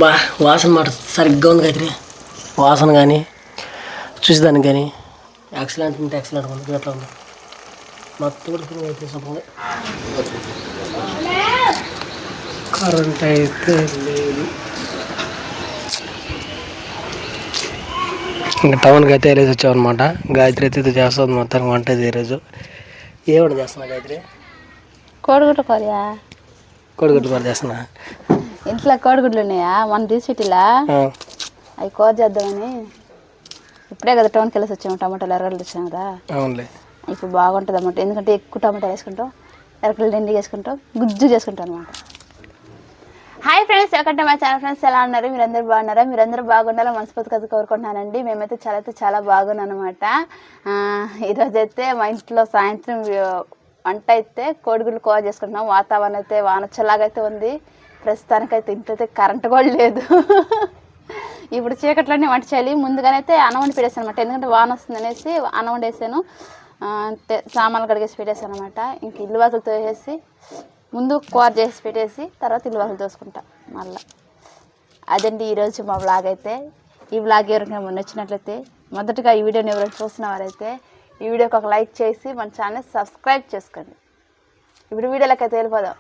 బా వాసన మాట సరిగ్గా ఉంది గాయత్రి. వాసన కానీ చూసేదానికి కానీ ఎక్సలెంట్ ఉంటే ఎక్సలెంట్ ఉంది. ఎట్లా ఉంది మొత్తం కూడా అయితే సొంతంగా కరెంట్ అయితే లేదు. ఇంకా టౌన్కి అయితే వెళ్ళేసి వచ్చామన్నమాట. గాయత్రి అయితే చేస్తుంది మొత్తానికి వంట అయితే ఈరోజు. ఏమంట చేస్తున్నా గాయత్రి? కోడిగుడ్ల కూరయా? కోడిగుడ్ల కూర చేస్తున్నా. ఇంట్లో కోడిగుడ్లు ఉన్నాయా? మన తీసిలా అవి కూర చేద్దామని. ఇప్పుడే కదా టౌన్కి వెళ్ళేసి వచ్చాము. టమాటాలు ఎర్రగడ్డలు వచ్చాము కదా. అవునులే. ఇప్పుడు బాగుంటుంది అన్నమాట. ఎందుకంటే ఎక్కువ టమాటాలు వేసుకుంటాం, ఎర్రగడ్డలు ఎండి వేసుకుంటాం, గుజ్జు చేసుకుంటాం అనమాట. Hi friends, welcome to my channel. Friends ఎలా ఉన్నారు? మీరందరూ బాగున్నారా? మీరందరూ బాగుండాలో మనస్ఫూర్తిగా కోరుకుంటున్నానండి. మేమైతే చాలా బాగున్నాం అనమాట. ఈరోజైతే మా ఇంట్లో సాయంత్రం వంట అయితే కోడిగుడ్లు కూర చేసుకుంటున్నాం. వాతావరణం అయితే వానొచ్చేలాగైతే ఉంది. ప్రస్తుతానికైతే ఇంట్లో అయితే కరెంట్ కూడా లేదు. ఇప్పుడు చీకట్లోనే వంట చేయాలి. ముందుగానైతే అన్నం వండి పెట్టేసాను అనమాట. ఎందుకంటే వాన వస్తుంది అనేసి అన్నం వండేసాను. అంతే, సామాన్లు కడిగేసి పెట్టేసాను అనమాట. ఇంక ఇల్లు వాసులు తోసేసి ముందు కూర చేసి పెట్టేసి తర్వాత ఇల్లు వాసులు తోసుకుంటా మళ్ళీ. అదండి ఈరోజు మా వ్లాగ్ అయితే. ఈ వ్లాగ్ ఎవరికైనా నచ్చినట్లయితే మొదటగా ఈ వీడియోని ఎవరైనా చూసిన వారైతే ఈ వీడియోకి ఒక లైక్ చేసి మన ఛానల్ సబ్స్క్రైబ్ చేసుకోండి. ఇప్పుడు వీడియోలోకి అయితే వెళ్ళిపోదాం.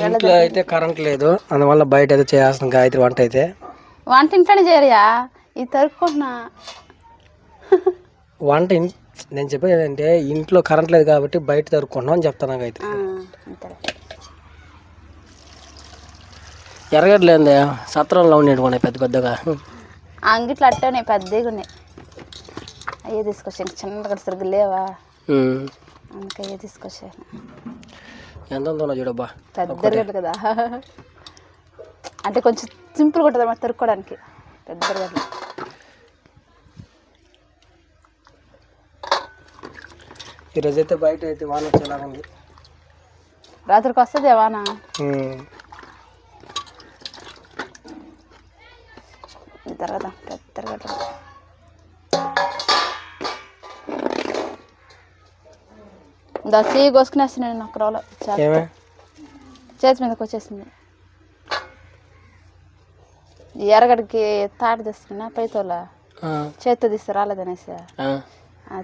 ఇంట్లో అయితే కరెంట్ లేదు, అందువల్ల బయట అయితే చేయాల్సిన గాయత్రి వంట అయితే. వంట ఇంట్లోనే చేయరియా? ఇది తరుక్కుంటున్నా వంట. నేను చెప్పేది ఏంటంటే ఇంట్లో కరెంట్ లేదు కాబట్టి బయట తరుక్కుంటున్నాం అని చెప్తాను గాయత్రి. ఎరగట్లేదు, సత్రంలో ఉండేవి పెద్ద పెద్దగా. అంగిట్లో అట్టనే పెద్దగా ఉన్నాయి. అయ్యే తీసుకొచ్చాను. చిన్నగా సరిగ్గా లేవా, అందుకే అయ్యే తీసుకొచ్చాను. ఎంత ఉందో చూడబ్బా, పెద్ద గడ్డలు కదా. అంటే కొంచెం సింపుల్గా ఉంటుంది అన్నమాట తరుక్కోవడానికి. పెద్ద గడ్డలు ఈరోజు అయితే బయట అయితే వాన వచ్చేలా ఉంది. రాత్రికి వస్తుంది వాన. తర్వాత పెద్ద గడ్డలు చేయి కోసుకునేస్తున్నాను నేను. ఒక రోజు చేతి మీదకి వచ్చేసింది. ఎర్రగడ్డకి తాట తీస్తున్నా పైతోలా చేతితో తీస్తే రాలేదనేసి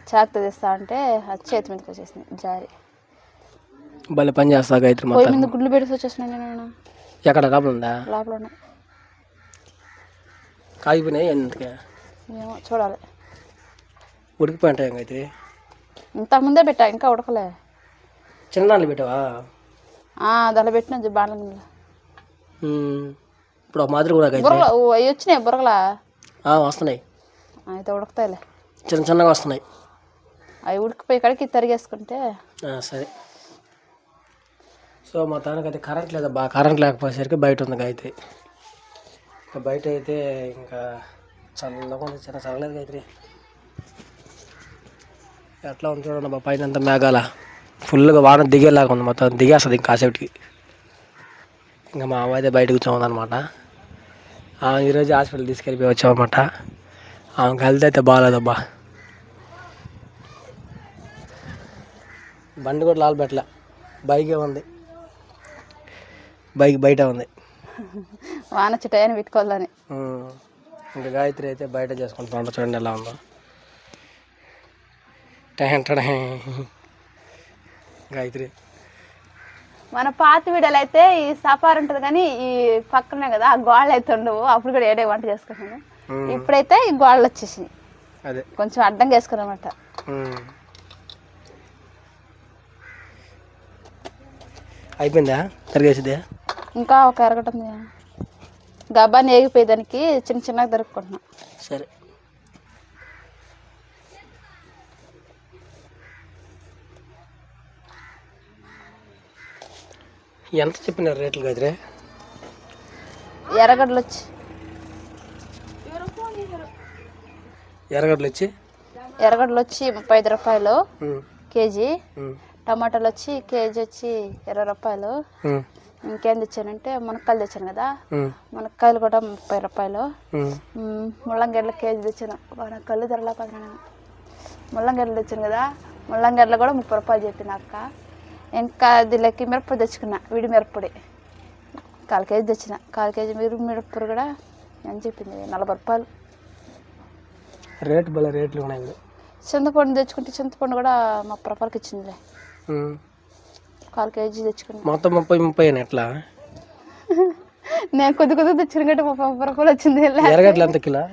చాకుతో తీస్తా అంటే అది చేతి మీదకి వచ్చేసింది జారి. భలే పని చేస్తా గాయత్రి. పొయ్యి మీద గుడ్లు పెట్టి వచ్చేసినాను నేను. ఎక్కడ లోపల ఉందా? లోపల ఉన్నాయి. కాగిపోయినాయి ఎందుకే ఏమో చూడాలి. ఉడికిపోయింటాయి గాయత్రి. ఇంతకుముందే పెట్టా, ఇంకా ఉడకలే. చిన్న దాంట్లో పెట్టావా? దాంట్లో పెట్టిన బాణల. ఇప్పుడు ఒక మాదిరి కూడా బుర్రలు అవి వచ్చినాయి. బుర్రలా వస్తున్నాయి. అయితే ఉడకతాయిలే, చిన్న చిన్నగా వస్తున్నాయి. అవి ఉడికిపోయి కాడికి తరిగేసుకుంటే సరే. సో మా తానకైతే కరెంట్ లేదా, బాగా కరెంట్ లేకపోయేసరికి బయట ఉంది గాయత్రి. ఇంకా బయట అయితే ఇంకా చల్లగా ఉంది. చిన్న చల్లలేదు గాయత్రి. ఎట్లా ఉంది చూడండి బా, పైన అంతా మేఘాల ఫుల్గా వాన దిగేలాగా ఉంది. మొత్తం దిగేస్తుంది ఇంకా కాసేపటికి. ఇంకా మా అమ్మ అయితే బయట కూర్చోమన్నమాట. ఈరోజు హాస్పిటల్ తీసుకెళ్ళిపోయి వచ్చామన్నమాట. ఆమెకు హెల్త్ అయితే బాగాలేదబ్బా. బండి కూడా లాల్బెట్ల, బైకే ఉంది. బైక్ బయట ఉంది. వాన చుట్టాయని పెట్టుకోవాలని. ఇంకా గాయత్రి అయితే బయట చేసుకుంటున్నాడు. చూడండి ఎలా ఉందో. గాయత్రి మన పాత వీడియోలు అయితే ఈ సఫార్ ఉంటుంది కానీ ఈ పక్కనే కదా ఆ గోడలు అయితే ఉండవు. అప్పుడు కూడా ఏడే వంట చేసుకుంటున్నాను. ఇప్పుడైతే ఈ గోడలు వచ్చేసినాయి. అదే కొంచెం అడ్డంగా వేసుకున్నమాట. అయిపోయిందా తరిగేసిదే? ఇంకా ఒక ఎరగట ఉంది. గబ్బాని ఏగిపోయేదానికి చిన్న చిన్నగా దొరుకుకుంటున్నాం. సరే. ఎంత చెప్పినారు రేట్లు గదిరే? ఎర్రగడ్డలు వచ్చి ఎర్రగడ్డలు వచ్చి 35 రూపాయలు కేజీ. టమాటాలు వచ్చి కేజీ వచ్చి 20 రూపాయలు. ఇంకేం తెచ్చానంటే మునక్కాయలు తెచ్చాను కదా, మునక్కాయలు కూడా 30 రూపాయలు. ముల్లంగడ్డలు కేజీ తెచ్చాను. కళ్ళు ధరలా 19. ముల్లంగడ్డలు తెచ్చాను కదా, ముల్లంగడ్డలు కూడా 30 రూపాయలు చెప్పిన అక్క. ఇంకా దీనికి మిరప్పొడి తెచ్చుకున్నా, విడి మిరప్పొడి 1/4 కేజీ తెచ్చిన. 1/4 కేజీ మిరప్పొడి కూడా అని చెప్పింది 40 రూపాయలు. రేట్లు భలే రేట్లు ఉన్నాయి. చింతపండు తెచ్చుకుంటే చింతపండు కూడా 30 రూపాయలకి ఇచ్చిందిలే. 1/4 కేజీ తెచ్చుకున్నా. మొత్తం 30 ఎట్లా? నేను కొద్ది తెచ్చిన కంటే 30 రూపాయలు వచ్చింది. ఎరగడ్లు ఎంత కిలో?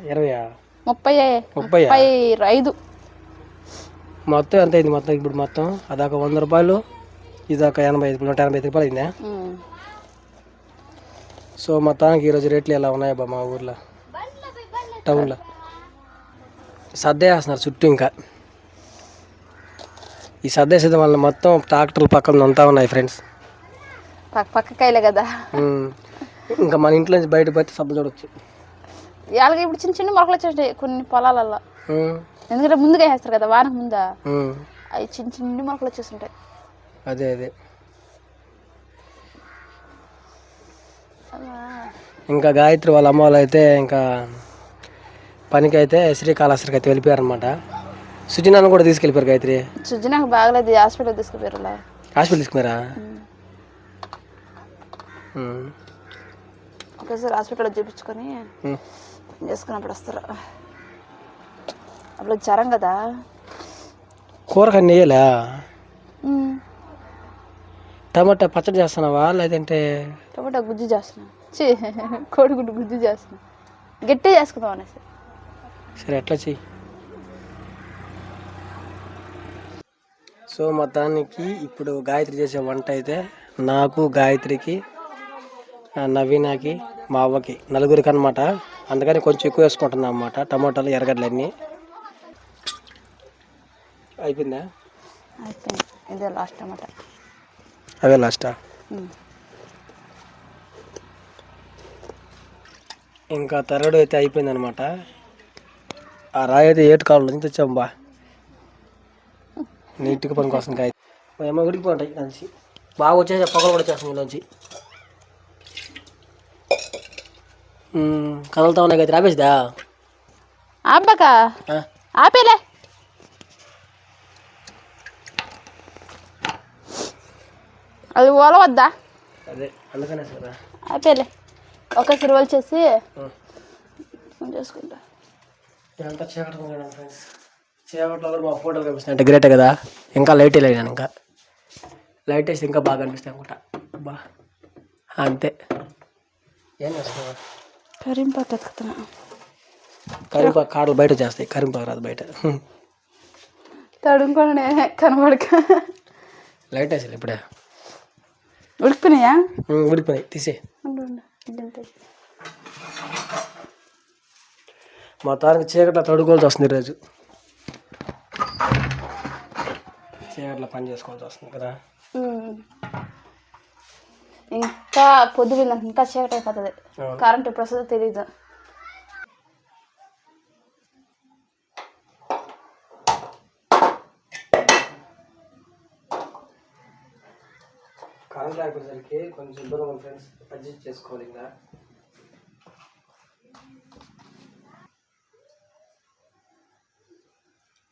35. మొత్తం ఎంత అయింది? మొత్తం ఇప్పుడు మొత్తం అదొక 100 రూపాయలు, ఇదొక 85, 185 రూపాయలు అయిందా? సో మొత్తానికి ఈరోజు రేట్లు ఎలా ఉన్నాయబ్బా మా ఊర్లో టౌన్లో? సర్దేస్తున్నారు చుట్టూ. ఇంకా ఈ సర్దేసేది వల్ల మొత్తం ట్రాక్టర్లు పక్కన అంతా ఉన్నాయి ఫ్రెండ్స్. పక్కకాయలే కదా. ఇంకా మన ఇంట్లో నుంచి బయటకు పోతే సబ్బు చూడవచ్చు. వాళ్ళకి ఇప్పుడు చిన్న చిన్న మొక్కలు వచ్చేసాయి కొన్ని పొలాలలో. ఎందుకంటే ముందుగా వేస్తారు కదా, వానకు ముందా అవి చిన్న చిన్న మొక్కలు వచ్చేస్తుంటాయి. అదే ఇంకా గాయత్రి వాళ్ళ అమ్మ వాళ్ళు అయితే ఇంకా పనికి అయితే శ్రీకాళహస్తికి అయితే వెళ్ళిపోయారనమాట. సుజనాను కూడా తీసుకెళ్ళిపోయారు. గాయత్రి సుజనాకు బాగలేదు, హాస్పిటల్ తీసుకుపోయారు. హాస్పిటల్ తీసుకున్నారా? ఒకేసారి హాస్పిటల్లో చూపించుకొని చేసుకున్నప్పుడు వస్తారు. అప్పుడు జ్వరం కదా. కూరగాయ నెయ్యలే? టమాటా పచ్చడి చేస్తున్నావా లేదంటే? టమాటా గుజ్జు చేస్తున్నా, కోడిగుడ్డు గుజ్జు చేస్తున్నా, గట్టి చేసుకుందాం అనేసి. సరే ఎట్లా చెయ్యి. సో మొత్తానికి ఇప్పుడు గాయత్రి చేసే వంట అయితే నాకు, గాయత్రికి, నవీనాకి, మా అవ్వకి నలుగురికి అనమాట. అందుకని కొంచెం ఎక్కువ వేసుకుంటున్నాం అన్నమాట. టమాటాలు, ఎర్రగడ్డలు అన్నీ అయిపోయిందా? అయిపోయింది. ఇదే లాస్ట్ టమాటా. అవే లాస్టా? ఇంకా తరగడు అయితే అయిపోయింది అనమాట. ఆ రాయి అయితే ఏటు కావాలి నుంచి తెచ్చాం బా నీట్గా పని కోసం. కాయ మా అమ్మ ఉడికిపోతాయి కలిసి బాగా వచ్చేసి పొగలు కూడా వచ్చేస్తాం ఇంట్లోంచి. కదులుతా ఉన్నాయి కదా, ఆపేసిదా? ఆపక ఆపేలే. అది ఓలవద్దా? అదే అందుకనే సరే ఆపేలే. ఒకసారి రోల్ చేసి చేసుకుంటా. ఎంత చీకటి ఫ్రెండ్స్, చీకట్లో మా ఫోటోలు కనిపిస్తాయి అంటే గ్రేటే కదా. ఇంకా లైట్ వేయలేను, ఇంకా లైట్ వేస్తే ఇంకా బాగా కనిపిస్తాయి అనుకుంటా. బా అంతే. ఏం చేస్తున్నావా? కరింపాకు ఎత్తుకుతున్నా. కరింపాకు కాడలు బయట చేస్తాయి, కరింపాకు రాదు బయట. తడుముకొని కనబడక లైట్ వేసాను ఇప్పుడే. ఉడికిపోయినాయా? ఉడికిపోయినాయి, తీసే. మొత్తానికి చీకట్లో తడుకోవాల్సి వస్తుంది ఈరోజు. చీకట్లో పని చేసుకోవాల్సి వస్తుంది కదా. ఇంకా పొద్దుగా ఇంకా చీకటి అయిపోతుంది. కరెంట్ ఎప్పుడు వస్తుందో తెలీదు. కరెంట్ లేకపోయేసరికి కొంచెం ఇబ్బంది ఉంది ఫ్రెండ్స్, అడ్జస్ట్ చేసుకోవాలి. ఇంకా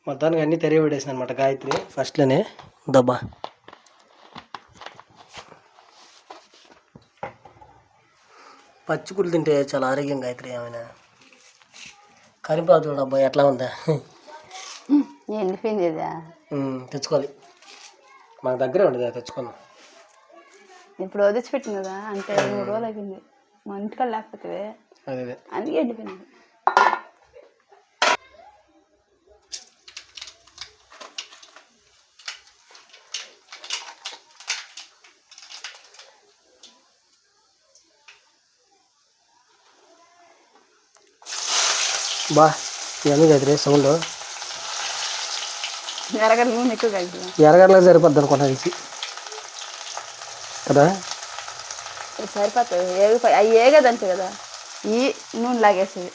మొత్తానికి అన్నీ తెరిగి పెట్టేసింది అనమాట గాయత్రి ఫస్ట్లోనే. దబ్బా పచ్చికూరలు తింటే చాలా ఆరోగ్యం గాయత్రి. ఏమైనా కరిపాకు చూడబ్బా ఎట్లా ఉందా? ఎండిపోయింది. తెచ్చుకోవాలి, మాకు దగ్గరే ఉండదు, తెచ్చుకున్నాం. ఇప్పుడు వదిలిపెట్టింది కదా, అంటే 3 రోజులు అయిపోయింది. మా ఇంటికాడ లేకపోతే అదే అందుకే ఎండిపోయింది. బా ఇవన్నీ గాయత్రి సౌండ్. ఎరగడ్డ నూనె ఎక్కువ కలిసి ఎరగడ్డలకు సరిపోద్ది అనుకుంటా తెలిసి కదా. సరిపోతుంది. అవి ఏగదంటే కదా ఈ నూనె లాగేసేది.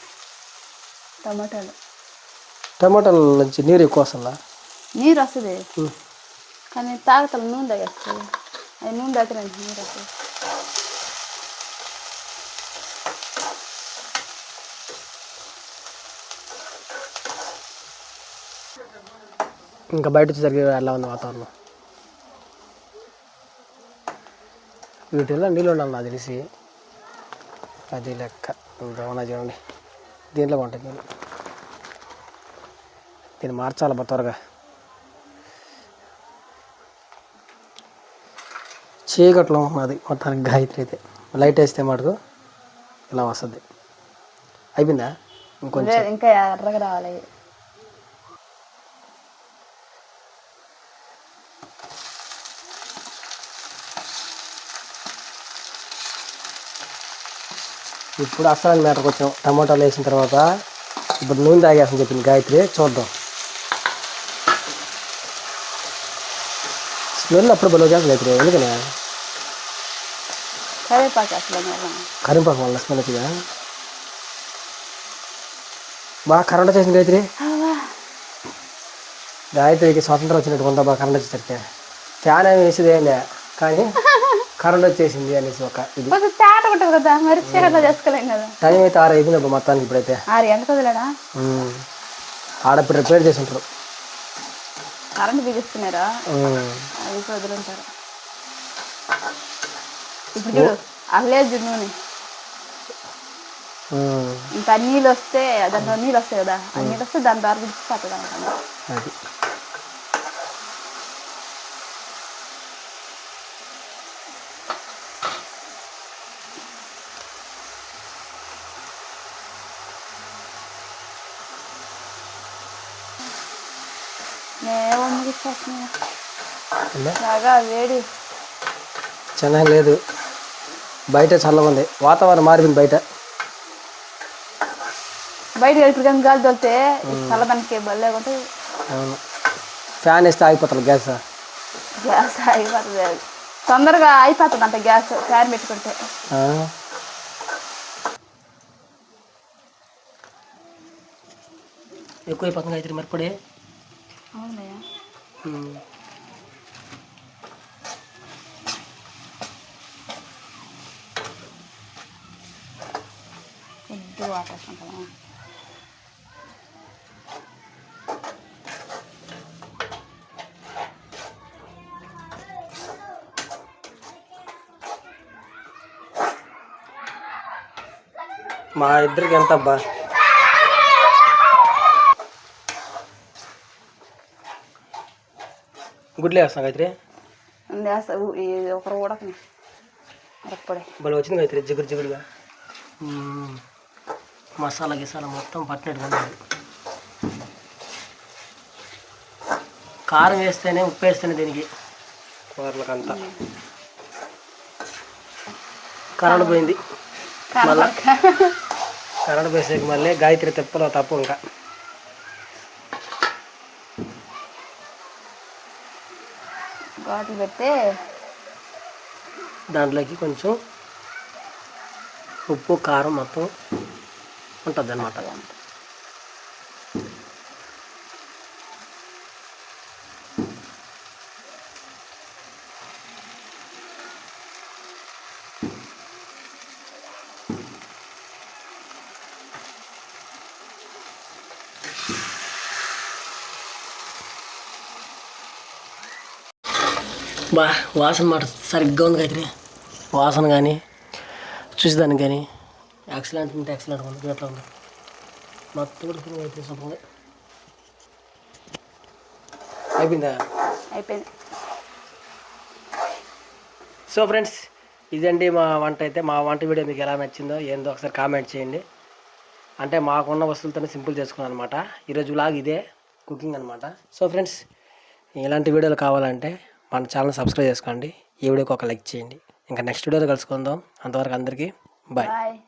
టమాటాల నుంచి నీరు ఎక్కువ వస్తుందా? నీరు వస్తుంది కానీ తాగతల నూనె తాగేస్తుంది. అది నూనె తాగితే నీరు వస్తుంది. ఇంకా బయట వచ్చేసరికి ఎలా ఉంది వాతావరణం? వీటిల్లో నీళ్ళు ఉండాలి నాకు తెలిసి. అది లెక్క ఇంకేమన్నా చూడండి, దీంట్లో ఉంటుంది నీళ్ళు. దీన్ని మార్చాలి త్వరగా. చీకట్లో ఉన్నది మొత్తానికి గాయత్రి అయితే. లైట్ వేస్తే మటుకు ఇలా వస్తుంది. అయిపోయిందా? ఇంకొంచెం ఇంకా ఎర్రగా రావాలి. ఇప్పుడు అసలు మేటకు వచ్చాం. టమాటాలు వేసిన తర్వాత ఇప్పుడు నూనె తాగేస్తాను చెప్పింది గాయత్రి. చూద్దాం. స్మెల్ అప్పుడు బలో చేస్తుంది గాయత్రి. ఎందుకనే? కరింపాకు వల్ల స్మెల్ వచ్చిందా? బాగా కరెంట్ వచ్చేసింది గాయత్రి. గాయత్రికి స్వాతంత్రం వచ్చినట్టు కొంత బాగా కరెంట్ వచ్చేసరికి. ఫ్యాన్ ఏమి వేసేది ఏం లే, కానీ కరెంట్ వచ్చేసింది అనేసి ఒక ఇది. టైం అయితే 6 అయిపోయింది మొత్తానికి. ఇప్పుడైతే ఆడ ప్రిపేర్ చేసి ఉంటారు. కరెంట్ బిగిస్తున్నారా? అది వదులుంటారు. ఇప్పుడు చూడు అహ్లేదు నూనె. ఇంకా నీళ్ళు వస్తే దాంట్లో నీళ్ళు వస్తాయి కదా, ఆ నీళ్ళు వస్తే దాని ద్వారా బిగిసిపోతుంది అనుకోండి. అది బాగా వేడి ಚೆನ್ನಾಗಿ లేదు. బయట చల్లగా ఉంది, వాతావరణం మారింది. బయట ఇప్పుడు గాలి తోలితే చల్లదానికి బల్లే ఉంటుంది. అవును, ఫ్యాన్ వేస్తే ఆగిపోతుంది గ్యాస్. అయిపోతుంది, తొందరగా అయిపోతుంది అంట గ్యాస్ ఫ్యాన్ పెట్టుకుంటే. ఎక్కువైపోతుంది అయితే మరిపడే. అవునయ్యా. వాటేసుకుంటామా? మా ఇద్దరికి ఎంత అబ్బా? గుడ్లే వేస్తాం గాయత్రి. ఒకరు ఉడకని మిరప్పొడి బలి వచ్చింది గాయత్రి, జిగురు జిగురుగా. మసాలా గిసాలా మొత్తం పట్టినట్టుగా ఉంది. కారం వేస్తేనే, ఉప్పు వేస్తేనే దీనికి కూరలకంతా. కరెంట్ పోయింది. మళ్ళా కరెంట్ పోసేకి మళ్ళీ గాయత్రి తిప్పలో తప్పు. ఇంకా ఘాట్లు పెడితే దాంట్లోకి కొంచెం ఉప్పు కారం మొత్తం ఉంటుంది అన్నమాట. బా వాసన మాట సరిగ్గా ఉంది గాయత్రి. వాసన కానీ చూసేదానికి కానీ ఎక్సలెంట్ ఉంటే ఎక్సలెంట్గా ఉంది. ఎట్లా ఉంది మొత్తం ఉడికింది అయితే సొంతంగా. అయిపోయిందా? అయిపోయింది. సో ఫ్రెండ్స్, ఇదండి మా వంట అయితే. మా వంట వీడియో మీకు ఎలా నచ్చిందో ఏందో ఒకసారి కామెంట్ చేయండి. అంటే మాకున్న వస్తువులతోనే సింపుల్ చేసుకున్నాను అనమాట. ఈరోజు వ్లాగ్ ఇదే, కుకింగ్ అనమాట. సో ఫ్రెండ్స్, ఇలాంటి వీడియోలు కావాలంటే మన ఛానల్ సబ్స్క్రైబ్ చేసుకోండి. ఈ వీడియోకి ఒక లైక్ చేయండి. ఇంకా నెక్స్ట్ వీడియోలో కలుసుకుందాం. అంతవరకు అందరికీ బాయ్.